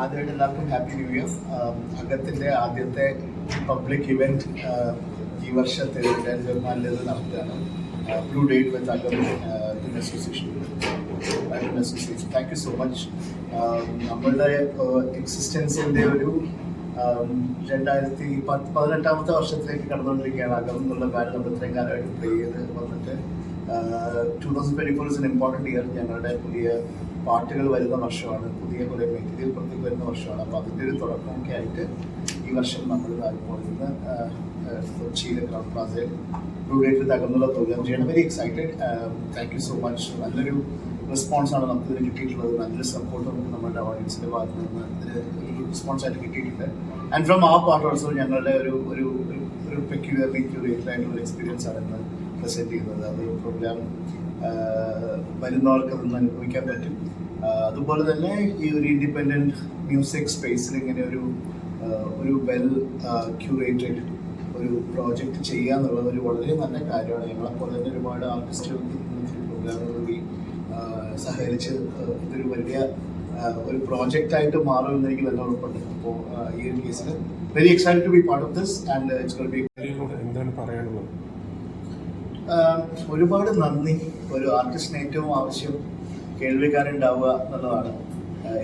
ആദ്യമായിട്ട് എല്ലാവർക്കും happy new year. അകത്തിൻ്റെ ആദ്യത്തെ പബ്ലിക് ഇവൻറ്റ് ഈ വർഷത്തെ 2024 നടത്തുകയാണ്. ബ്ലൂ ഡേറ്റ് വിത്ത് അകം association. Thank you so much. നമ്മളുടെ എക്സിസ്റ്റൻസിൻ്റെ ഒരു 2018 വർഷത്തിലേക്ക് കടന്നുകൊണ്ടിരിക്കുകയാണ്. അകം എന്നുള്ള കാര്യം നമ്മൾ ഇത്രയും കാലമായിട്ട് പ്ലേ ചെയ്ത് വന്നിട്ട് 2024 ഇസ് എൻ ഇമ്പോർട്ടൻറ്റ് ഇയർ. ഞങ്ങളുടെ പുതിയ പാട്ടുകൾ വരുന്ന വർഷമാണ്, പുതിയ കുറേ മെറ്റീരിയൽ പുറത്തേക്ക് വരുന്ന വർഷമാണ്. അപ്പോൾ അതിൻ്റെ ഒരു തുടക്കമൊക്കെ ആയിട്ട് ഈ വർഷം നമ്മൾ ഇപ്പോൾ ഇന്ന് കൊച്ചിയിലെ ക്രൗഡ് പ്ലാസയിൽ ബ്ലൂ ഡേറ്റ് വിത്ത് അകം എന്നുള്ള പ്രോഗ്രാം ചെയ്യണം. Very excited. Thank you so much. നല്ലൊരു റെസ്പോൺസാണ് നമുക്കിതിന് കിട്ടിയിട്ടുള്ളത്. നല്ലൊരു സപ്പോർട്ട് നമുക്ക് നമ്മുടെ ഓഡിയൻസിൻ്റെ ഭാഗത്ത് നിന്ന് ഇതിന് ഒരു റെസ്പോൺസായിട്ട് കിട്ടിയിട്ടുണ്ട്. ആൻഡ് ഫ്രം ആ പാർട്ട് ഓൾസോ ഞങ്ങളുടെ ഒരു ഒരു ഒരു പെക്യുലർലി ക്യൂറേറ്റഡ് ആയിട്ടുള്ള എക്സ്പീരിയൻസ് ആണ് ഇന്ന് പ്രസൻറ്റ് ചെയ്യുന്നത്. അതൊരു പ്രോഗ്രാം വരുന്നവർക്ക് അതൊന്ന് അനുഭവിക്കാൻ പറ്റും. അതുപോലെ തന്നെ ഈ ഒരു ഇൻഡിപെൻഡൻറ്റ് മ്യൂസിക് സ്പേസിൽ ഇങ്ങനെ ഒരു വെൽ ക്യൂറേറ്റഡ് ഒരു പ്രോജക്റ്റ് ചെയ്യുക എന്നുള്ളത് ഒരു വളരെ നല്ല കാര്യമാണ്. ഞങ്ങളെപ്പോലെ തന്നെ ഒരുപാട് ആർട്ടിസ്റ്റുകൾക്ക് പ്രോഗ്രാമുകളിൽ സഹകരിച്ച് ഇതൊരു വലിയ ഒരു പ്രോജക്റ്റായിട്ട് മാറുമെന്ന് എനിക്ക് നല്ല ഉറപ്പുണ്ട്. അപ്പോൾ ഈ ഒരു കേസിൽ very excited to be part of this and it's going to be. എന്താണ് പറയാനുള്ളത്? ഒരുപാട് നന്ദി. ഒരു ആർട്ടിസ്റ്റിന് ഏറ്റവും ആവശ്യം കേൾവിക്കാരുണ്ടാവുക എന്നുള്ളതാണ്.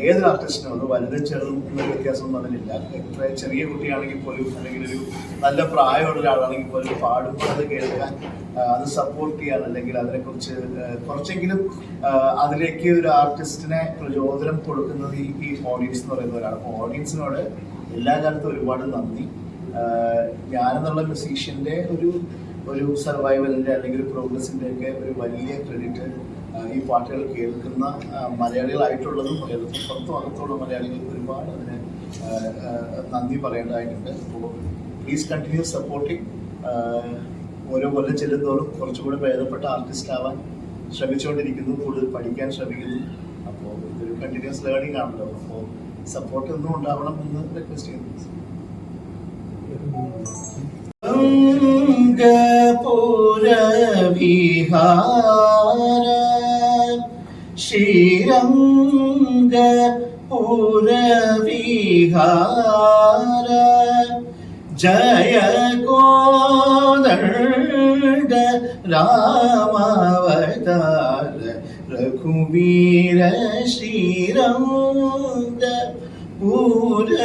ഏതൊരു ആർട്ടിസ്റ്റിനും അത് വലുതും ചെറുതും എന്നൊരു വ്യത്യാസമൊന്നും അതിലില്ല. എത്ര ചെറിയ കുട്ടിയാണെങ്കിൽ പോലും അല്ലെങ്കിൽ ഒരു നല്ല പ്രായമുള്ള ഒരാളാണെങ്കിൽ പോലും പാടുമ്പോൾ അത് കേൾക്കാൻ, അത് സപ്പോർട്ട് ചെയ്യാൻ, അല്ലെങ്കിൽ അതിനെക്കുറിച്ച് കുറച്ചെങ്കിലും അതിലേക്ക് ഒരു ആർട്ടിസ്റ്റിനെ പ്രചോദനം കൊടുക്കുന്നത് ഈ ഓഡിയൻസ് എന്ന് പറയുന്നവരാണ്. അപ്പോൾ ഓഡിയൻസിനോട് എല്ലാ കാലത്തും ഒരുപാട് നന്ദി. ഞാനെന്നുള്ള മ്യൂസീഷ്യൻ്റെ ഒരു സർവൈവലിൻ്റെ അല്ലെങ്കിൽ ഒരു പ്രോഗ്രസിൻ്റെ ഒക്കെ ഒരു വലിയ ക്രെഡിറ്റ് ഈ പാട്ടുകൾ കേൾക്കുന്ന മലയാളികളായിട്ടുള്ളതും പുറത്തും അകത്തുള്ള മലയാളികൾക്ക് ഒരുപാട് അതിന് നന്ദി പറയേണ്ടതായിട്ടുണ്ട്. അപ്പോൾ പ്ലീസ് കണ്ടിന്യൂ സപ്പോർട്ടിങ്. ഓരോ കൊല്ലം ചെല്ലുന്നതോറും കുറച്ചുകൂടെ ഭേദപ്പെട്ട ആർട്ടിസ്റ്റ് ആവാൻ ശ്രമിച്ചുകൊണ്ടിരിക്കുന്നു, കൂടുതൽ പഠിക്കാൻ ശ്രമിക്കുന്നു. അപ്പോൾ ഇതൊരു കണ്ടിന്യൂസ് ലേണിംഗ് ആണല്ലോ. അപ്പോൾ സപ്പോർട്ട് ഒന്നും ഉണ്ടാവണം എന്ന് റിക്വസ്റ്റ് ചെയ്യുന്നു. പുരവിഹാര ശ്രീരംഗ പുരവിഹാര ജയ കോദണ്ഡ രാമാവതാര രഘുവീര ശ്രീരംഗ പുരവിഹാര